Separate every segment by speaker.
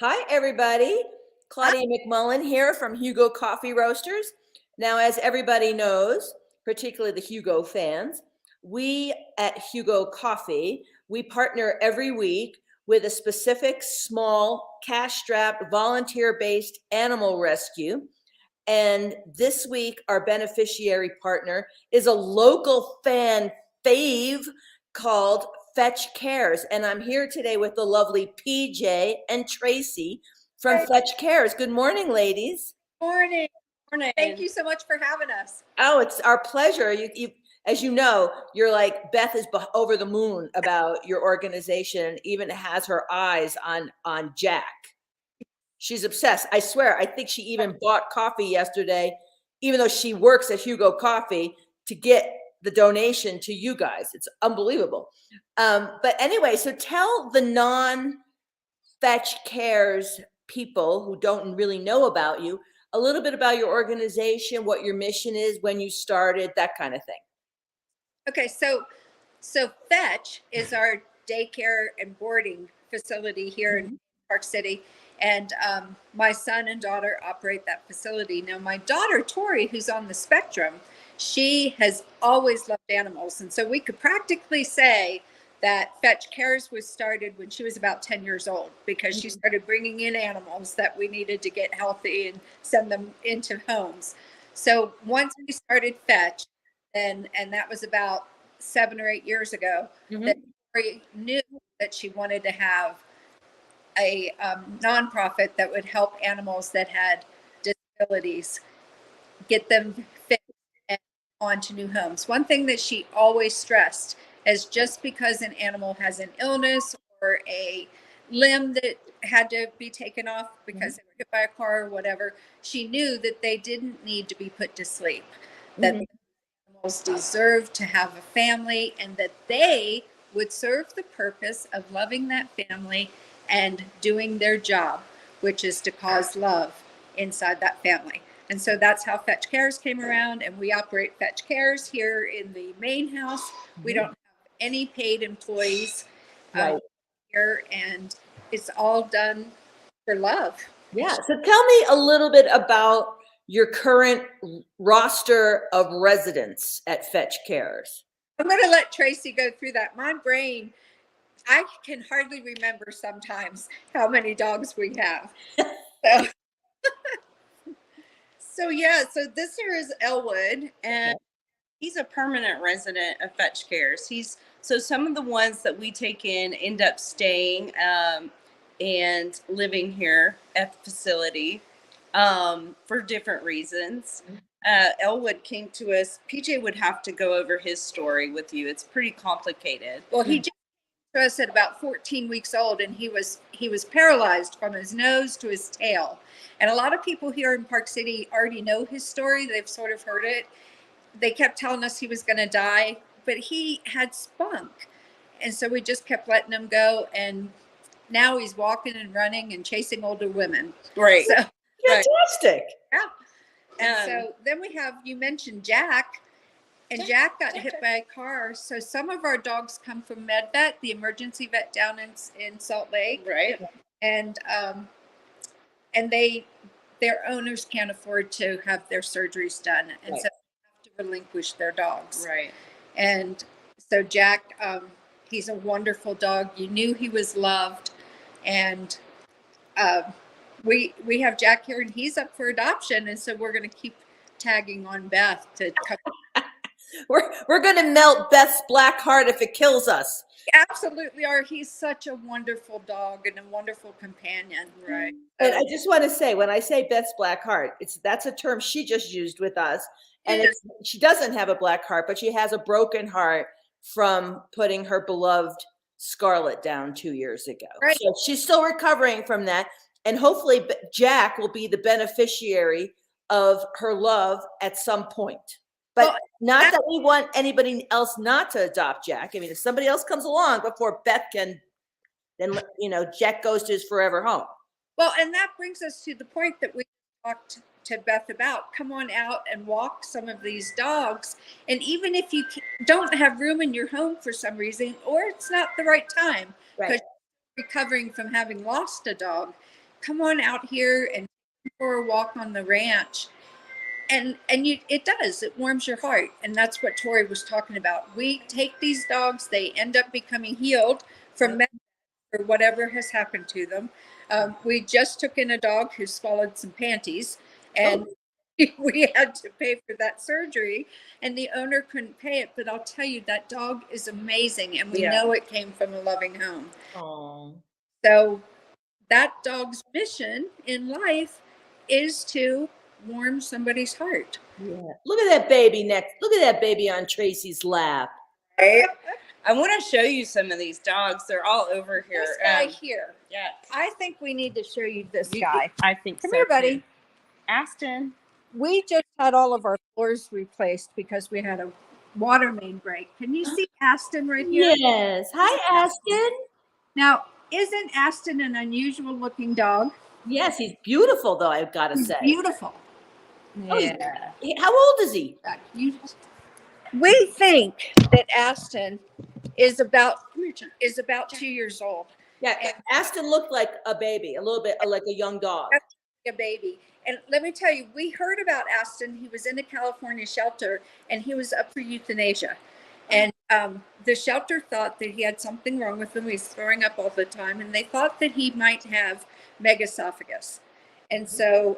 Speaker 1: Hi, everybody. Claudia McMullen here from Hugo Coffee Roasters. Now, as everybody knows, particularly the Hugo fans, we at Hugo Coffee, we partner every week with a specific small cash-strapped volunteer-based animal rescue. And this week, our beneficiary partner is a local fan fave called Fetch Cares. And I'm here today with the lovely PJ and Tracy from
Speaker 2: Hey,
Speaker 1: Fetch Cares. Good morning, ladies.
Speaker 2: morning. Morning. Thank you so much for having us.
Speaker 1: Oh, it's our pleasure. As you know, you're like Beth is over the moon about your organization. Even has her eyes on Jack. She's obsessed. I swear. I think she even bought coffee yesterday, even though she works at Hugo Coffee, to get the donation to you guys. It's unbelievable. But anyway, so tell the non-Fetch Cares people who don't really know about you a little bit about your organization, what your mission is, when you started, that kind of thing.
Speaker 2: Okay, so Fetch is our daycare and boarding facility here in Park City, and my son and daughter operate that facility. Now, my daughter Tori, who's on the spectrum, she has always loved animals, and so we could practically say that Fetch Cares was started when she was about 10 years old because she started bringing in animals that we needed to get healthy and send them into homes. So once we started Fetch, and that was about 7 or 8 years ago, that Tori knew that she wanted to have a nonprofit that would help animals that had disabilities, get them fixed and onto new homes. One thing that she always stressed is just because an animal has an illness or a limb that had to be taken off because they were hit by a car or whatever, she knew that they didn't need to be put to sleep, that the animals deserved to have a family, and that they would serve the purpose of loving that family and doing their job, which is to cause love inside that family. And so that's how Fetch Cares came around, and we operate Fetch Cares here in the main house. We don't have any paid employees here, and it's all done for love.
Speaker 1: Yeah. So tell me a little bit about your current roster of residents at Fetch Cares.
Speaker 2: I'm going to let Tracy go through that. My brain, I can hardly remember sometimes how many dogs we have. So,
Speaker 3: so this here is Elwood, and he's a permanent resident of Fetch Cares. So some of the ones that we take in end up staying and living here at the facility for different reasons. Elwood came to us. PJ would have to go over his story with you. It's pretty complicated.
Speaker 2: Well, he just came to us at about 14 weeks old, and he was paralyzed from his nose to his tail. And a lot of people here in Park City already know his story. They've sort of heard it. They kept telling us he was going to die, but he had spunk. And so we just kept letting him go. And now he's walking and running and chasing older women.
Speaker 3: Right.
Speaker 2: So,
Speaker 1: fantastic.
Speaker 2: Yeah. And so then we have, you mentioned Jack, and Jack got hit by a car. So some of our dogs come from MedVet, the emergency vet down in Salt Lake.
Speaker 3: Right.
Speaker 2: And their owners can't afford to have their surgeries done. And so they have to relinquish their dogs.
Speaker 3: Right.
Speaker 2: And so Jack, he's a wonderful dog. You knew he was loved. And we have Jack here, and he's up for adoption. And so we're going to keep tagging on Beth to come.
Speaker 1: We're going to melt Beth's black heart if it kills us.
Speaker 2: Absolutely are. He's such a wonderful dog and a wonderful companion.
Speaker 3: Right.
Speaker 1: And I just want to say, when I say Beth's black heart, that's a term she just used with us. And she doesn't have a black heart, but she has a broken heart from putting her beloved Scarlet down 2 years ago.
Speaker 2: Right.
Speaker 1: So she's still recovering from that. And hopefully Jack will be the beneficiary of her love at some point. But not that we want anybody else not to adopt Jack. I mean, if somebody else comes along before Beth can, then, Jack goes to his forever home.
Speaker 2: Well, and that brings us to the point that we talked to Beth about. Come on out and walk some of these dogs. And even if you don't have room in your home for some reason, or it's not the right time, because recovering from having lost a dog, come on out here and take for a walk on the ranch. And it warms your heart. And that's what Tori was talking about. We take these dogs, they end up becoming healed from or whatever has happened to them. We just took in a dog who swallowed some panties, and we had to pay for that surgery, and the owner couldn't pay it. But I'll tell you, that dog is amazing, and we know it came from a loving home.
Speaker 1: Oh.
Speaker 2: So that dog's mission in life is to warm somebody's heart.
Speaker 1: Yeah. Look at that baby next. Look at that baby on Tracy's lap.
Speaker 3: I want to show you some of these dogs. They're all over here.
Speaker 2: This guy here.
Speaker 3: Yeah.
Speaker 2: I think we need to show you this guy.
Speaker 3: I think
Speaker 2: Come
Speaker 3: so
Speaker 2: here, buddy.
Speaker 3: too. Aston.
Speaker 2: We just had all of our floors replaced because we had a water main break. Can you see Aston right here?
Speaker 1: Yes. Hi, Aston.
Speaker 2: Now, isn't Aston an unusual looking dog?
Speaker 1: Yes, he's beautiful, though, I've got to say.
Speaker 2: Beautiful.
Speaker 1: Oh, how old is he?
Speaker 2: We think that Aston is about 2 years old.
Speaker 1: Yeah, Aston looked like a baby, a little bit like a young dog.
Speaker 2: A baby. And let me tell you, we heard about Aston. He was in a California shelter and he was up for euthanasia. And the shelter thought that he had something wrong with him. He was throwing up all the time. And they thought that he might have megaesophagus. And so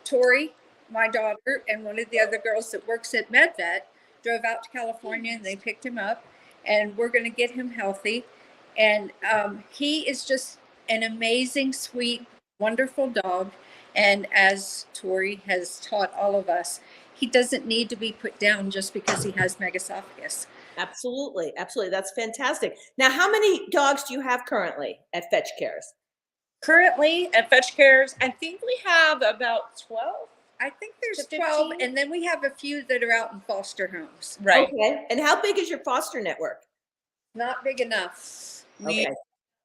Speaker 2: Tori, my daughter, and one of the other girls that works at MedVet drove out to California and they picked him up. And we're going to get him healthy. And he is just an amazing, sweet, wonderful dog. And as Tori has taught all of us, he doesn't need to be put down just because he has megaesophagus.
Speaker 1: Absolutely. Absolutely. That's fantastic. Now, how many dogs do you have currently at Fetch Cares?
Speaker 3: Currently at Fetch Cares, I think we have about 12.
Speaker 2: I think there's
Speaker 3: to
Speaker 2: 12,
Speaker 3: 15.
Speaker 2: and then we have a few that are out in foster homes.
Speaker 3: Right.
Speaker 1: Okay. And how big is your foster network?
Speaker 2: Not big enough.
Speaker 1: Okay.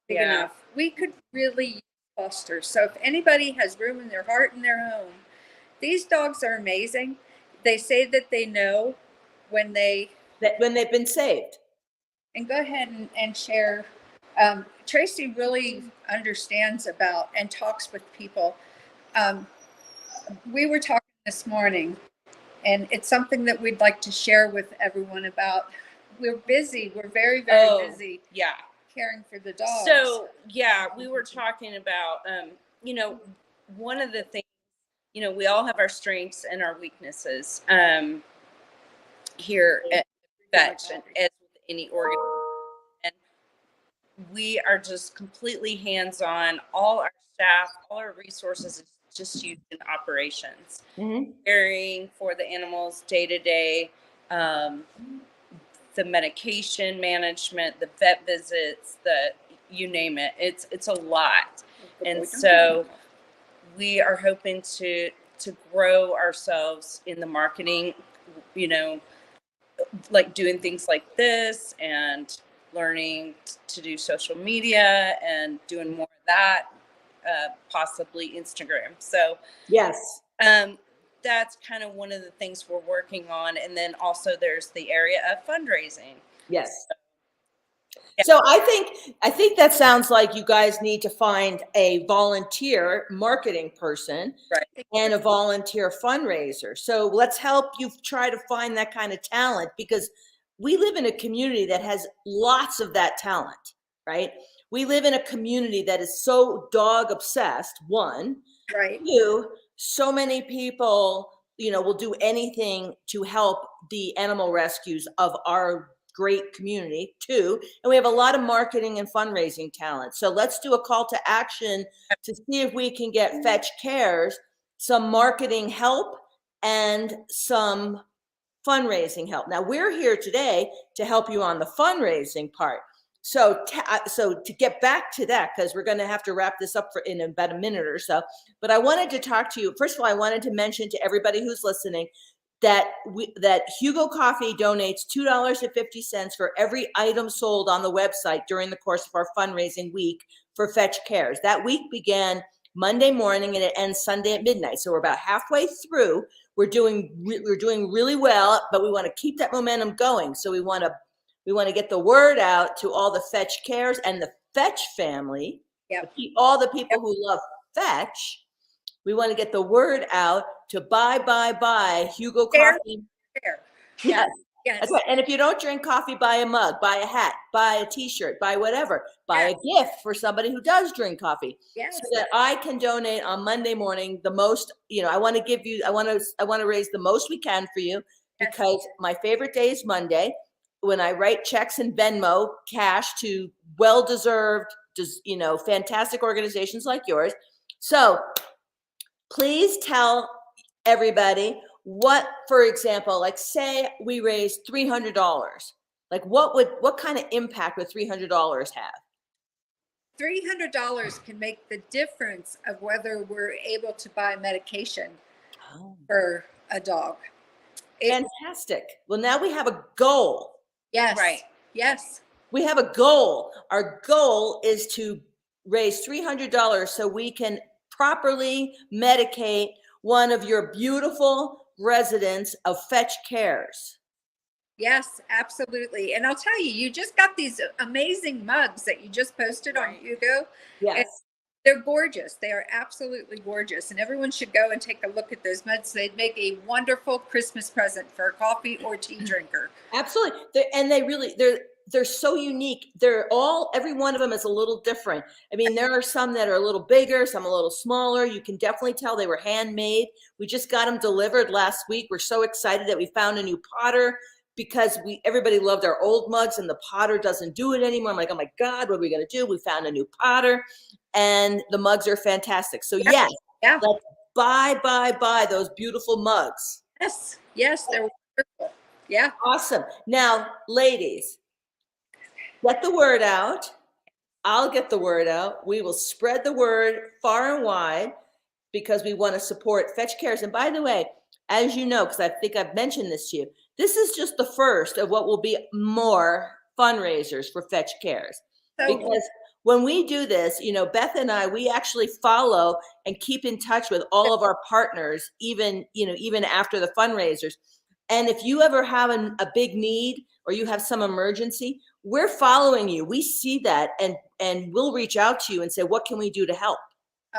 Speaker 2: Big enough. We could really use foster. So if anybody has room in their heart and their home, these dogs are amazing. They say that they know when they've
Speaker 1: been saved.
Speaker 2: And go ahead and share. Tracy really understands about and talks with people. We were talking this morning, and it's something that we'd like to share with everyone about. We're busy. We're very, very busy.
Speaker 3: Yeah.
Speaker 2: Caring for the dogs.
Speaker 3: So, yeah, we were talking about, one of the things, we all have our strengths and our weaknesses here at Fetch and as with any organization. And we are just completely hands-on. All our staff, all our resources is just used in operations. Caring for the animals day to day, the medication management, the vet visits, you name it. It's a lot. And so we are hoping to grow ourselves in the marketing, like doing things like this and learning to do social media and doing more of that, possibly Instagram. So
Speaker 1: yes,
Speaker 3: that's kind of one of the things we're working on. And then also there's the area of fundraising.
Speaker 1: Yes. So I think that sounds like you guys need to find a volunteer marketing person,
Speaker 3: right,
Speaker 1: and a volunteer fundraiser. So let's help you try to find that kind of talent, because we live in a community that has lots of that talent, right? We live in a community that is so dog obsessed, one.
Speaker 2: Right.
Speaker 1: Two, so many people, will do anything to help the animal rescues of our great community. Two, and we have a lot of marketing and fundraising talent. So let's do a call to action to see if we can get Fetch Cares some marketing help and some fundraising help. Now, we're here today to help you on the fundraising part. So to get back to that, because we're going to have to wrap this up in about a minute or so, but I wanted to talk to you. First of all, I wanted to mention to everybody who's listening that Hugo Coffee donates $2.50 for every item sold on the website during the course of our fundraising week for Fetch Cares. That week began Monday morning and it ends Sunday at midnight. So we're about halfway through. We're doing really well, but we want to keep that momentum going. So we want to get the word out to all the Fetch Cares and the Fetch family,
Speaker 2: Yep.
Speaker 1: all the people who love Fetch, we want to get the word out to buy Hugo
Speaker 2: Fair.
Speaker 1: coffee.
Speaker 2: Fair.
Speaker 1: Yes.
Speaker 2: Yes.
Speaker 1: That's right. And if you don't drink coffee, buy a mug, buy a hat, buy a t-shirt, buy whatever, buy
Speaker 2: Yes.
Speaker 1: a gift for somebody who does drink coffee.
Speaker 2: Yes.
Speaker 1: So that I can donate on Monday morning the most, I want to give you, I want to raise the most we can for you,
Speaker 2: Yes.
Speaker 1: because my favorite day is Monday, when I write checks in Venmo cash to well-deserved, fantastic organizations like yours. So please tell everybody what, for example, like say we raised $300, like what kind of impact would $300 have?
Speaker 2: $300 can make the difference of whether we're able to buy medication
Speaker 1: Oh,
Speaker 2: for a dog.
Speaker 1: fantastic. Well, now we have a goal.
Speaker 2: Yes.
Speaker 3: Right.
Speaker 2: Yes.
Speaker 1: We have a goal. Our goal is to raise $300 so we can properly medicate one of your beautiful residents of Fetch Cares.
Speaker 2: Yes, absolutely. And I'll tell you, you just got these amazing mugs that you just posted on
Speaker 3: Right.
Speaker 2: Hugo.
Speaker 1: Yes.
Speaker 2: They're gorgeous. They are absolutely gorgeous. And everyone should go and take a look at those mugs. They'd make a wonderful Christmas present for a coffee or tea drinker.
Speaker 1: Absolutely. They're so unique. Every one of them is a little different. I mean, there are some that are a little bigger, some a little smaller. You can definitely tell they were handmade. We just got them delivered last week. We're so excited that we found a new potter, because everybody loved our old mugs and the potter doesn't do it anymore. I'm like, oh my God, what are we going to do? We found a new potter and the mugs are fantastic. So yes,
Speaker 2: Yeah.
Speaker 1: let's buy those beautiful mugs.
Speaker 2: Yes. Yes. They're wonderful. Yeah.
Speaker 1: Awesome. Now, ladies, get the word out. I'll get the word out. We will spread the word far and wide, because we want to support Fetch Cares. And by the way, as you know, because I think I've mentioned this to you, this is just the first of what will be more fundraisers for Fetch Cares.
Speaker 2: So
Speaker 1: Because when we do this, Beth and I, we actually follow and keep in touch with all of our partners, even after the fundraisers. And if you ever have a big need or you have some emergency, we're following you. We see that, and we'll reach out to you and say, what can we do to help?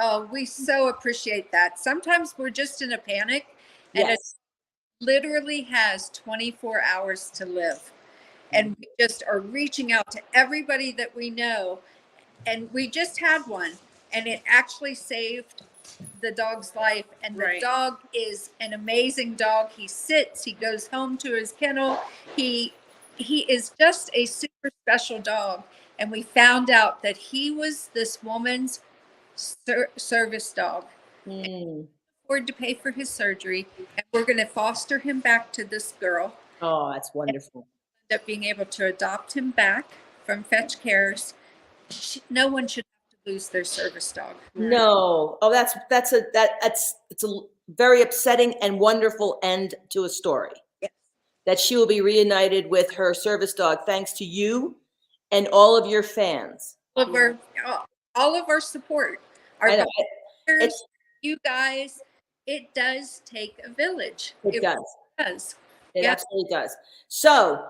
Speaker 2: oh, we so appreciate that. Sometimes we're just in a panic, and it
Speaker 1: Yes.
Speaker 2: literally has 24 hours to live. And we just are reaching out to everybody that we know. And we just had one, and it actually saved the dog's life. And the
Speaker 3: Right.
Speaker 2: dog is an amazing dog. He sits, he goes home to his kennel. He is just a super special dog. And we found out that he was this woman's service dog.
Speaker 1: Mm.
Speaker 2: Afford to pay for his surgery, and we're going to foster him back to this girl.
Speaker 1: Oh, that's wonderful.
Speaker 2: Up being able to adopt him back from Fetch Cares. No one should have to lose their service dog.
Speaker 1: No. Oh, it's a very upsetting and wonderful end to a story.
Speaker 2: Yes.
Speaker 1: That she will be reunited with her service dog, thanks to you and all of your fans.
Speaker 2: All of our support, our
Speaker 1: I know.
Speaker 2: volunteers, you guys. It does take a village.
Speaker 1: It does.
Speaker 2: Does.
Speaker 1: It
Speaker 2: Yeah.
Speaker 1: absolutely does. So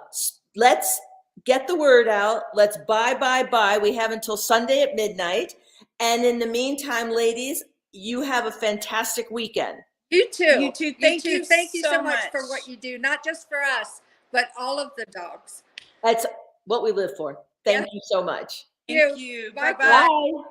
Speaker 1: let's get the word out. Let's buy. We have until Sunday at midnight. And in the meantime, ladies, you have a fantastic weekend.
Speaker 2: You too.
Speaker 3: You too. Thank you
Speaker 2: Thank you so
Speaker 3: so
Speaker 2: much for
Speaker 3: much.
Speaker 2: what you do, not just for us, but all of the dogs.
Speaker 1: That's what we live for. Thank you so much.
Speaker 3: Thank you.
Speaker 2: Bye-bye.
Speaker 3: Bye-bye.
Speaker 1: Bye.